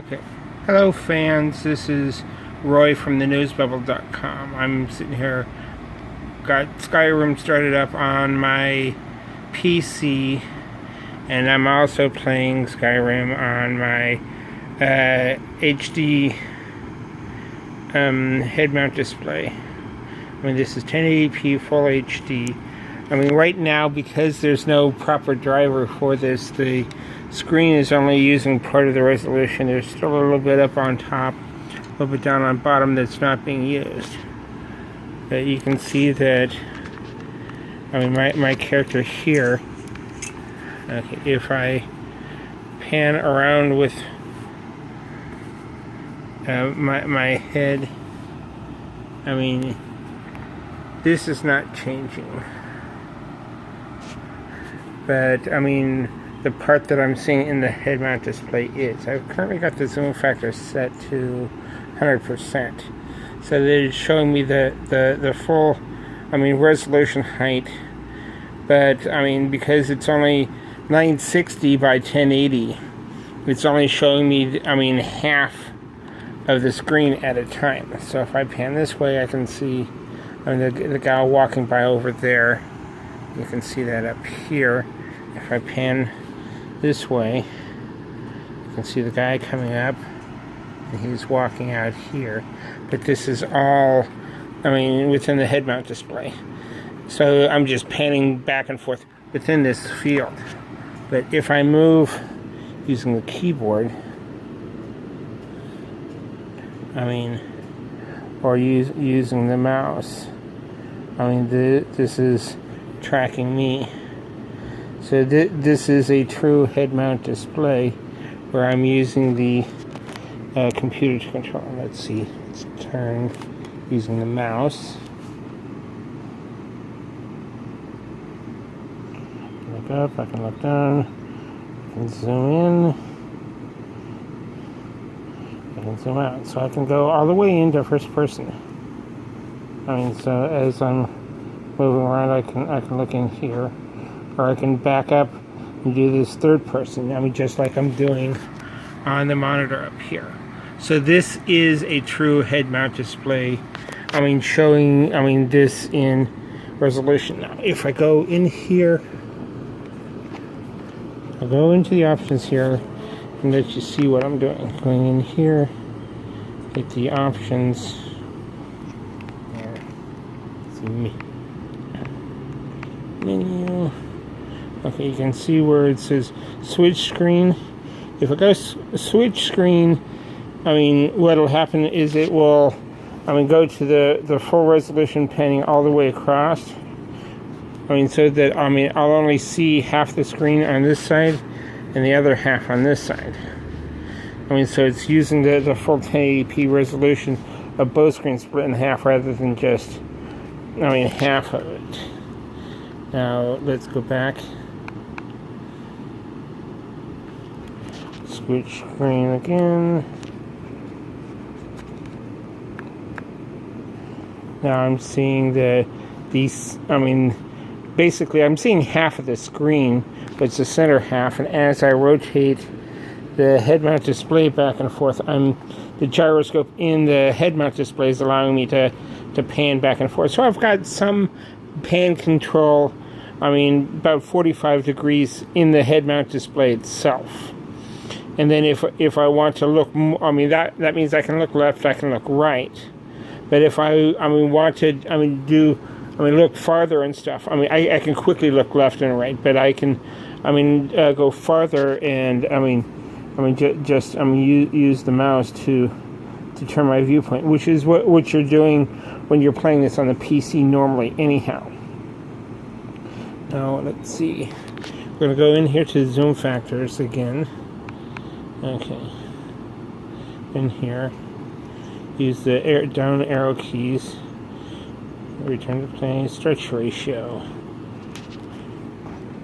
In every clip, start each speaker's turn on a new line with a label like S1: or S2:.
S1: Okay. Hello fans, this is Roy from thenewsbubble.com. I'm sitting here, got Skyrim started up on my PC, and I'm also playing Skyrim on my HD head mount display. I mean, this is 1080p full HD. I mean, right now, because there's no proper driver for this, the screen is only using part of the resolution. There's still a little bit up on top, a little bit down on bottom that's not being used. But you can see that, I mean, my character here, okay, if I pan around with my head, I mean, this is not changing. But, I mean, the part that I'm seeing in the head mount display is. I've currently got the zoom factor set to 100%. So that it's showing me the full, I mean, resolution height. But, I mean, because it's only 960 by 1080, it's only showing me, I mean, half of the screen at a time. So if I pan this way, I can see, I mean, the guy walking by over there. You can see that up here. If I pan this way, you can see the guy coming up, and he's walking out here. But this is all, I mean, within the head mount display. So I'm just panning back and forth within this field. But if I move using the keyboard, I mean, or using the mouse, I mean, this is tracking me. So this is a true head mount display where I'm using the computer to control. Let's see, let's turn using the mouse. Look up, I can look down, I can zoom in, I can zoom out. So I can go all the way into first person. I mean, so as I'm moving around, I can look in here, or I can back up and do this third person. I mean, just like I'm doing on the monitor up here. So this is a true head mount display. I mean, showing, I mean, this in resolution. Now, if I go in here, I'll go into the options here and let you see what I'm doing. Going in here, hit the options. See, menu. Okay, you can see where it says switch screen. If I go switch screen, I mean, what'll happen is it will, I mean, go to the full resolution panning all the way across. I mean, so that, I mean, I'll only see half the screen on this side and the other half on this side. I mean, so it's using the full 1080p resolution of both screens split in half rather than just, I mean, half of it. Now, let's go back. Switch screen again. Now I'm seeing these, I mean, basically I'm seeing half of the screen, but it's the center half, and as I rotate the head mount display back and forth, the gyroscope in the head mount display is allowing me to pan back and forth. So I've got some pan control, I mean, about 45 degrees in the head mount display itself. And then if I want to look, I mean, that means I can look left, I can look right. But if I mean, want to, I mean, look farther and stuff, I mean, I can quickly look left and right, but I can, I mean, go farther and, just use the mouse to turn my viewpoint, which is what you're doing when you're playing this on the PC normally anyhow. Now, let's see. We're going to go in here to zoom factors again. Okay. In here. Use the down arrow keys. Return to plane. Stretch ratio.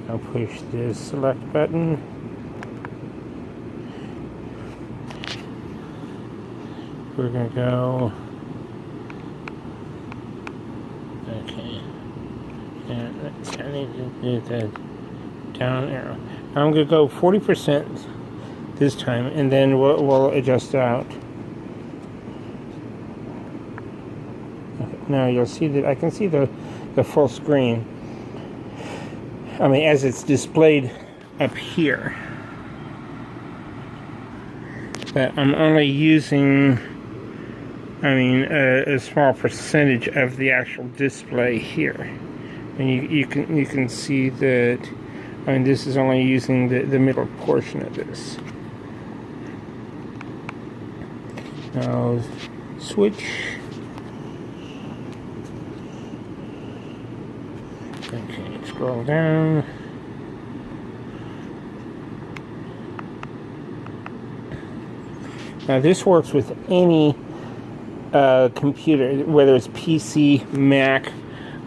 S1: I'll push the select button. We're going to go. Okay. And I need to do the down arrow. Now I'm going to go 40%. this time, and then we'll adjust out. Okay, now you'll see that I can see the full screen. I mean, as it's displayed up here. But I'm only using, I mean, a small percentage of the actual display here. And you can see that, I mean, this is only using the middle portion of this. Now, switch. Okay, scroll down. Now this works with any computer, whether it's PC, Mac,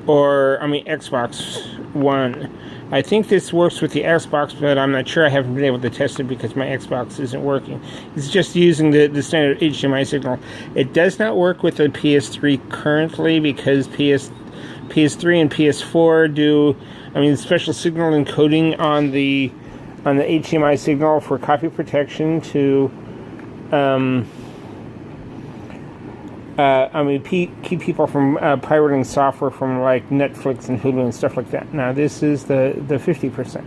S1: or, I mean, Xbox One. I think this works with the Xbox, but I'm not sure. I haven't been able to test it because my Xbox isn't working. It's just using the standard HDMI signal. It does not work with the PS3 currently because PS3 and PS4 do, I mean, special signal encoding on the HDMI signal for copy protection to I mean, keep people from pirating software from like Netflix and Hulu and stuff like that. Now this is the 50%.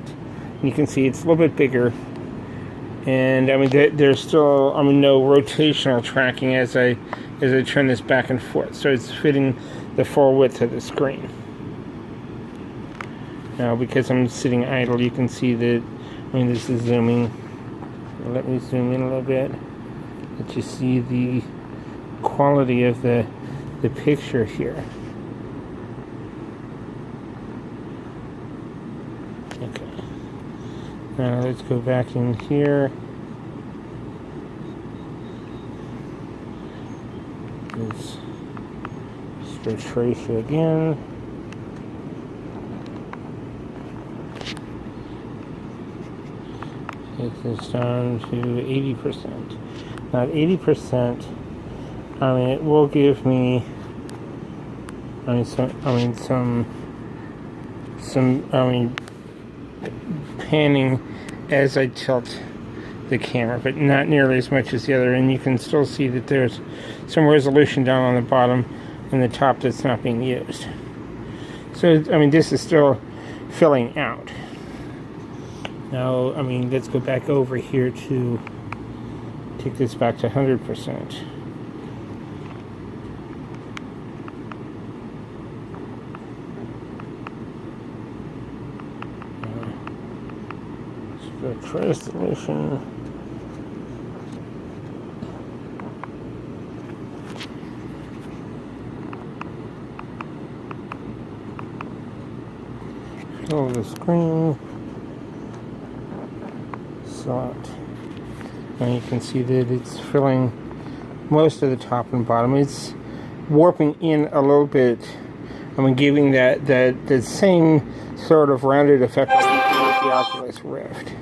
S1: You can see it's a little bit bigger, and I mean there's still, I mean, no rotational tracking as I turn this back and forth, so it's fitting the full width of the screen. Now because I'm sitting idle, you can see that, I mean, this is zooming. Let me zoom in a little bit. Let you see the quality of the picture here. Okay. Now let's go back in here. Let's stretch ratio again. Take this down to 80%. Now at 80%, I mean, it will give me, some panning as I tilt the camera, but not nearly as much as the other. And you can still see that there's some resolution down on the bottom and the top that's not being used. So, I mean, this is still filling out. Now, I mean, let's go back over here to take this back to 100%. Resolution. Fill the screen. Select. And you can see that it's filling most of the top and bottom. It's warping in a little bit. I mean, giving that the same sort of rounded effect like with the Oculus Rift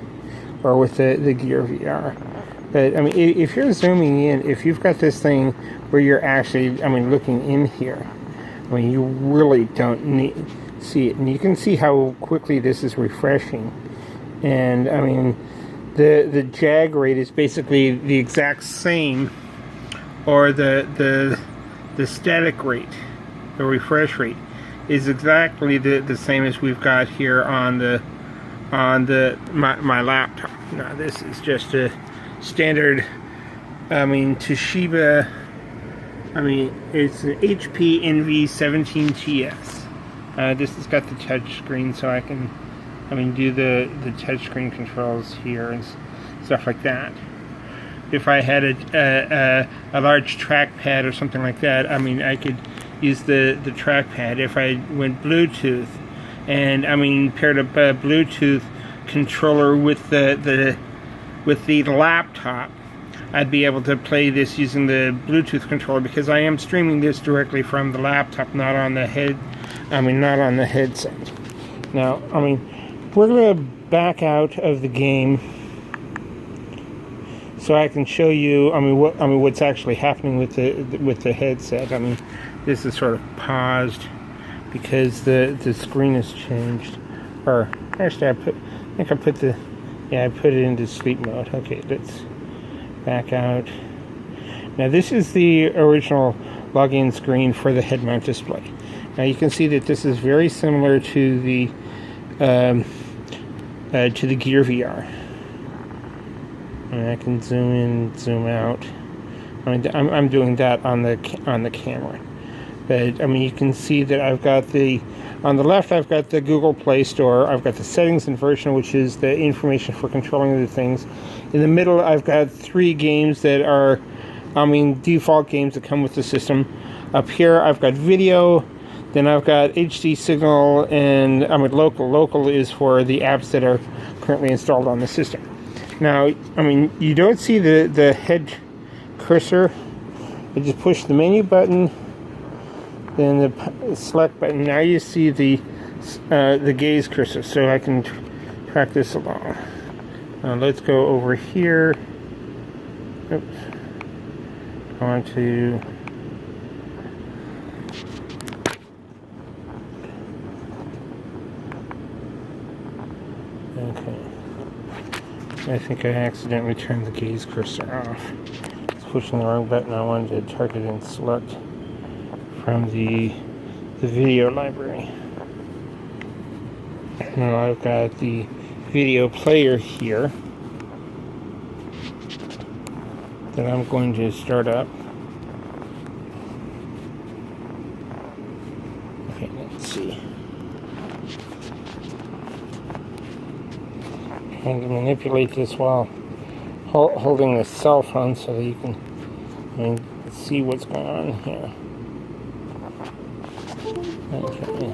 S1: or with the Gear VR. But I mean, if you're zooming in, if you've got this thing where you're actually, I mean, looking in here, I mean, you really don't see it, and you can see how quickly this is refreshing. And I mean, the jag rate is basically the exact same, or the static rate, the refresh rate is exactly the same as we've got here on my laptop. Now this is just a standard, I mean, Toshiba, I mean, it's an HP NV17TS. This has got the touch screen, so I can, I mean, do the touch screen controls here and stuff like that. If I had a large trackpad or something like that, I mean, I could use the trackpad. If I went Bluetooth and, I mean, paired up a Bluetooth controller with the laptop, I'd be able to play this using the Bluetooth controller, because I am streaming this directly from the laptop, not on the headset. Now, I mean, we're going to back out of the game so I can show you, I mean, what's actually happening with the headset. I mean, this is sort of paused because the screen has changed. Or actually, I think I put the Yeah, I put it into sleep mode. Okay, let's back out. Now this is the original login screen for the head-mount display. Now you can see that this is very similar to the Gear VR. And I can zoom in, zoom out. I'm doing that on the camera. But I mean, you can see that I've got on the left I've got the Google Play Store. I've got the settings and version, which is the information for controlling the things. In the middle I've got 3 games that are, default games that come with the system. Up here I've got video, then I've got HD signal, and local. Local is for the apps that are currently installed on the system. Now, you don't see the head cursor. I just push the menu button, then the select button. Now you see the gaze cursor, so I can track this along. Let's go over here. Oops. I want to. Okay. I think I accidentally turned the gaze cursor off. I was pushing the wrong button. I wanted to target and select from the video library. Now I've got the video player here that I'm going to start up. Okay, let's see. And manipulate this while holding the cell phone so that you can see what's going on here. Okay.